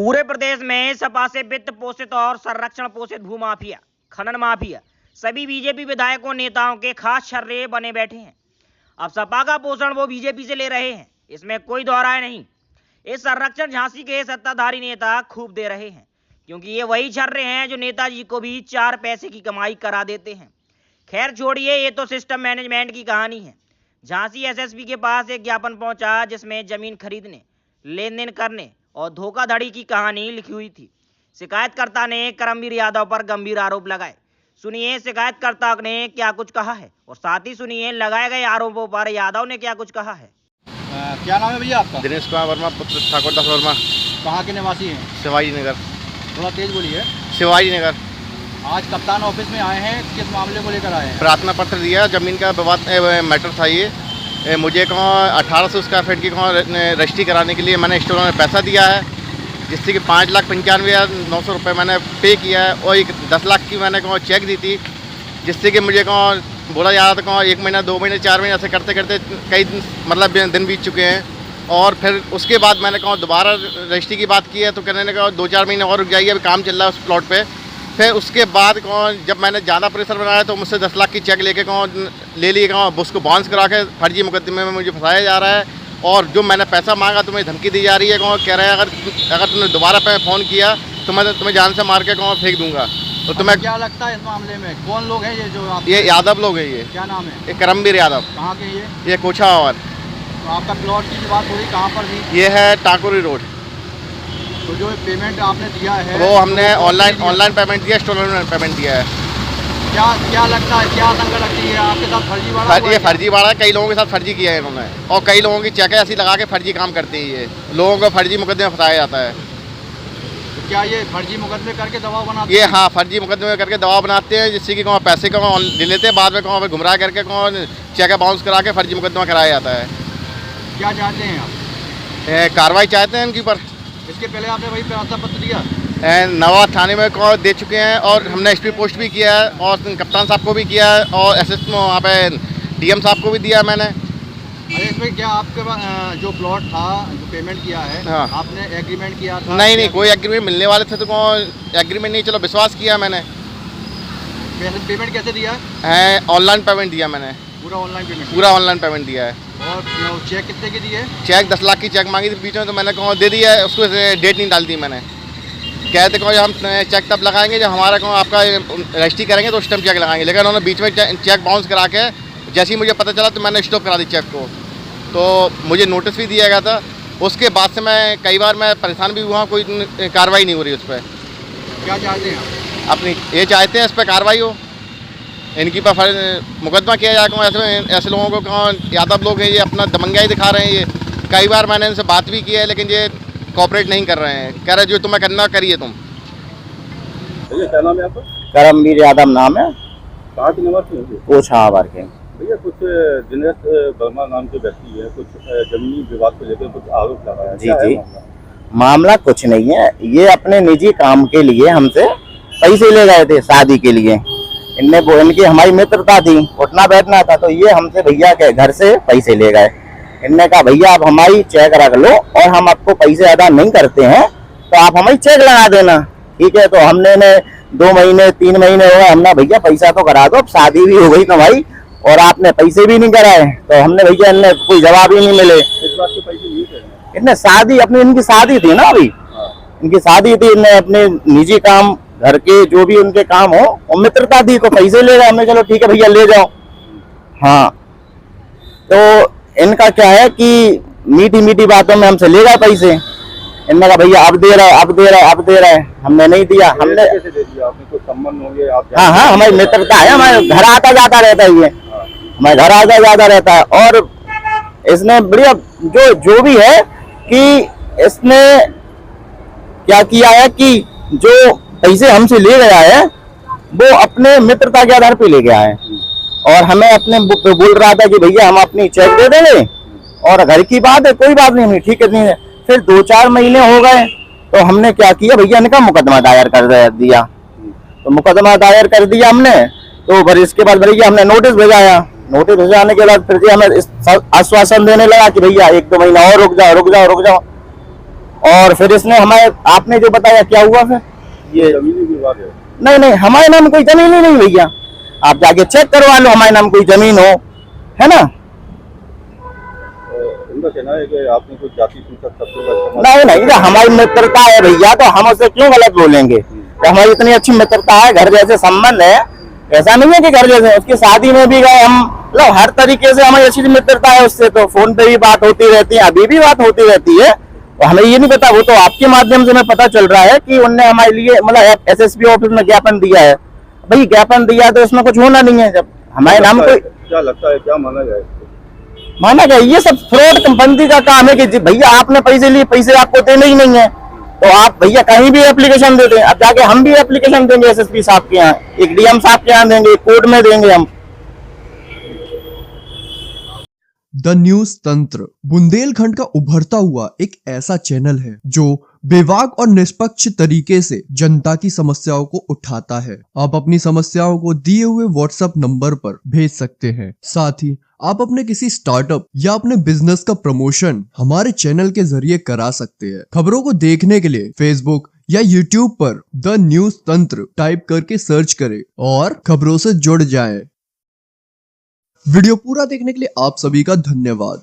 पूरे प्रदेश में सपा से वित्त पोषित और संरक्षण पोषित भूमाफिया, खनन माफिया सभी बीजेपी विधायकों नेताओं के खास छर्रे बने बैठे हैं। अब सपा का पोषण वो बीजेपी से ले रहे हैं, इसमें कोई दोहराए नहीं। इस संरक्षण झांसी के सत्ताधारी नेता खूब दे रहे हैं, क्योंकि ये वही छर्रे हैं जो नेताजी को भी 4 पैसे की कमाई करा देते हैं। खैर छोड़िए, ये तो सिस्टम मैनेजमेंट की कहानी है। झांसी एसएसपी के पास एक ज्ञापन पहुंचा जिसमें जमीन खरीदने, लेन देन करने और धोखाधड़ी की कहानी लिखी हुई थी। शिकायतकर्ता ने करमवीर यादव पर गंभीर आरोप लगाए। सुनिए शिकायतकर्ता ने क्या कुछ कहा है और साथ ही सुनिए लगाए गए आरोपों पर यादव ने क्या कुछ कहा है। क्या नाम है भैया आपका? दिनेश कुमार वर्मा, पुत्र ठाकुर दास वर्मा। कहाँ के निवासी हैं? शिवाजी नगर। थोड़ा तेज बोलिए। शिवाजी नगर। आज कप्तान ऑफिस में आए हैं, किस मामले को लेकर आए हैं? प्रार्थना पत्र दिया, जमीन का विवाद मैटर था ये। मुझे 1800 स्क्वायर फीट की रजिस्ट्री कराने के लिए मैंने स्टोर में पैसा दिया है, जिससे कि 5,95,900 रुपये मैंने पे किया है और 10 लाख की मैंने चेक दी थी, जिससे कि मुझे बोला जा रहा था 1 महीना 2 महीने 4 महीने ऐसे करते करते कई दिन बीत चुके हैं। और फिर उसके बाद मैंने दोबारा रजिस्ट्री की बात की है, तो कहने लगा 2-4 महीने और रुक जाइए, अभी काम चल रहा है उस प्लॉट पे। फिर उसके बाद जब मैंने ज़्यादा प्रेशर बनाया तो मुझसे 10 लाख की चेक लेके ले लिए उसको बाउंस करा के फर्जी मुकदमे में मुझे फंसाया जा रहा है। और जो मैंने पैसा मांगा तो मुझे धमकी दी जा रही है, कह रहे हैं अगर तुमने दोबारा फ़ोन किया तो मैं तुम्हें जान से मार के फेंक दूंगा। तो तुम्हें क्या लगता है इस मामले में कौन लोग हैं ये जो आप? ये यादव लोग हैं। ये क्या नाम है? ये करमवीर यादव। कहाँ के ये कोछावर। तो आपका प्लॉट की बात हो रही कहाँ पर थी? ये है टाकुरी रोड। तो जो पेमेंट आपने दिया है वो हमने ऑनलाइन पेमेंट दिया, स्टोर में पेमेंट दिया है। क्या लगता है, क्या आशंका लगती है आपके साथ फर्जीवाड़ा? ये फर्जीवाड़ा है, कई लोगों के साथ फर्जी किया है इन्होंने, और कई लोगों की चेकें ऐसी लगा के फर्जी काम करते हैं। ये लोगों को फर्जी मुकदमे में फंसाया जाता है। तो क्या ये फर्जी मुकदमे करके दबाव बनाते हैं? ये हाँ, फर्जी मुकदमे करके दबाव बनाते हैं, जिससे कि पैसे को ले लेते हैं, बाद में गुमराह करके चेकें बाउंस करा के फर्जी मुकदमा कराया जाता है। क्या चाहते हैं आप? कार्रवाई चाहते हैं उनके ऊपर। इसके पहले आपने वही प्रार्थना पत्र दिया? नवा थाने में दे चुके हैं, और हमने एसपी पोस्ट भी किया है, और कप्तान साहब को भी किया है, और एसएसपी वहाँ पे डीएम साहब को भी दिया है मैंने। अरे इसमें क्या आपके जो प्लॉट था, जो पेमेंट किया है, हाँ, आपने एग्रीमेंट किया था? नहीं, कोई एग्रीमेंट मिलने वाले थे तो एग्रीमेंट नहीं, चलो विश्वास किया मैंने। पेमेंट कैसे दिया है? ऑनलाइन पेमेंट दिया मैंने। पूरा ऑनलाइन पेमेंट दिया है। और चेक कितने की दी है? चेक 10 लाख की चेक मांगी थी बीच में, तो मैंने दे दिया है, उसको डेट नहीं डाल दी मैंने। कहते हम चेक तब लगाएंगे जब हमारा आपका रजिस्ट्री करेंगे तो उस टाइम चेक लगाएंगे, लेकिन उन्होंने बीच में चेक बाउंस करा के जैसे ही मुझे पता चला तो मैंने स्टॉप करा दी चेक को। तो मुझे नोटिस भी दिया गया था। उसके बाद से मैं कई बार परेशान भी हुआ, कोई कार्रवाई नहीं हो रही उस पर। क्या चाहते हैं आप? अपनी ये चाहते हैं इस पर कार्रवाई हो, इनकी पर मुकदमा किया जाए। ऐसे लोगों को यादव लोग हैं, ये अपना दबंगाई दिखा रहे हैं। ये कई बार मैंने इनसे बात भी की है, लेकिन ये कोऑपरेट नहीं कर रहे हैं, कह रहे जो तुम्हें करना करिए तुम। क्या नाम है आपका? करमवीर यादव नाम है। कहाँ के निवासी हैं? कोछावर के। भैया कुछ दिनेश वर्मा नाम के व्यक्ति है, कुछ जमीनी विवाद को लेकर कुछ आरोप लगाया है। जी, मामला कुछ नहीं है, ये अपने निजी काम के लिए हमसे पैसे ले गए थे शादी के लिए। इनकी हमारी मित्रता थी, उठना बैठना था, तो ये हमसे भैया के घर से पैसे ले गए। इनने कहा भैया आप हमारी चेक रख लो, और हम आपको पैसे अदा नहीं करते हैं तो आप हमारी चेक लगा देना। ठीक है, तो हमने 2 महीने 3 महीने हो गए, हमने भैया पैसा तो करा दो, अब शादी भी हो गई तुम्हारी और आपने पैसे भी नहीं कराए। तो हमने भैया इनने कोई जवाब ही नहीं मिले। इस बात के पैसे नहीं थे? इनने शादी इनकी शादी थी ना, अभी इनकी शादी थी, इनने अपने निजी काम घर के जो भी उनके काम हो, और मित्रता थी को पैसे ले गए। हमने चलो ठीक है भैया ले जाओ। हाँ, तो इनका क्या है कि मीठी मीठी बातों में हमसे ले गए पैसे। इनने कहा भैया अब दे रहा है, हमने नहीं दिया। हमने कैसे दे दिया? आपने कोई संबंध होंगे आप? हाँ, हमारी मित्रता है, हमारे घर आता जाता रहता है, ये हमारे घर आता जाता रहता है। और इसने बढ़िया जो भी है कि इसने क्या किया है कि जो पैसे हमसे ले गया है वो अपने मित्रता के आधार पे ले गया है, और हमें अपने बोल रहा था कि भैया हम अपनी चेक दे देंगे, और घर की बात है कोई बात नहीं, ठीक है नहीं है। फिर 2-4 महीने हो गए तो हमने क्या किया, भैया इनका मुकदमा दायर कर दिया। तो मुकदमा दायर कर दिया हमने, तो फिर इसके बाद भैया हमने नोटिस भेजाया। नोटिस भेजाने के बाद फिर हमें आश्वासन देने लगा कि भैया 1-2 महीना और रुक जाओ। और फिर इसने हमारे, आपने जो बताया क्या हुआ फिर ये जमीनी विवाद है। नहीं, हमारे नाम कोई जमीन ही नहीं भैया, आप जाके चेक करवा लो हमारे नाम कोई जमीन हो, है ना। उनका कहना है कि आपने कुछ जाति सूचक शब्दों का इस्तेमाल नहीं, हमारी मित्रता है भैया, तो हम उससे क्यों गलत बोलेंगे। तो हमारी इतनी अच्छी मित्रता है, घर जैसे संबंध है, ऐसा नहीं है कि घर जैसे। उसकी शादी में भी गए हम, मतलब हर तरीके से हमारी अच्छी मित्रता है उससे। तो फोन पे भी बात होती रहती है, अभी भी बात होती रहती है। तो हमें ये नहीं पता, वो तो आपके माध्यम से हमें पता चल रहा है कि उनने हमारे लिए मतलब एसएसपी ऑफिस में ज्ञापन दिया है। भाई ज्ञापन दिया तो उसमें कुछ होना नहीं है। जब हमारे नाम को क्या लगता है, क्या माना जाए? माना गया ये सब फ्रॉड कंपनी का काम है कि भैया आपने पैसे लिए, पैसे आपको देने ही नहीं है, तो आप भैया कहीं भी एप्लीकेशन दे दें। अब जाके हम भी एप्लीकेशन देंगे एसएसपी साहब के यहाँ, एक डीएम साहब के यहाँ देंगे, कोर्ट में देंगे हम। द न्यूज तंत्र बुंदेलखंड का उभरता हुआ एक ऐसा चैनल है जो बेबाक और निष्पक्ष तरीके से जनता की समस्याओं को उठाता है। आप अपनी समस्याओं को दिए हुए व्हाट्सएप नंबर पर भेज सकते हैं। साथ ही आप अपने किसी स्टार्टअप या अपने बिजनेस का प्रमोशन हमारे चैनल के जरिए करा सकते हैं। खबरों को देखने के लिए फेसबुक या यूट्यूब पर द न्यूज तंत्र टाइप करके सर्च करें और खबरों से जुड़ जाएं। वीडियो पूरा देखने के लिए आप सभी का धन्यवाद।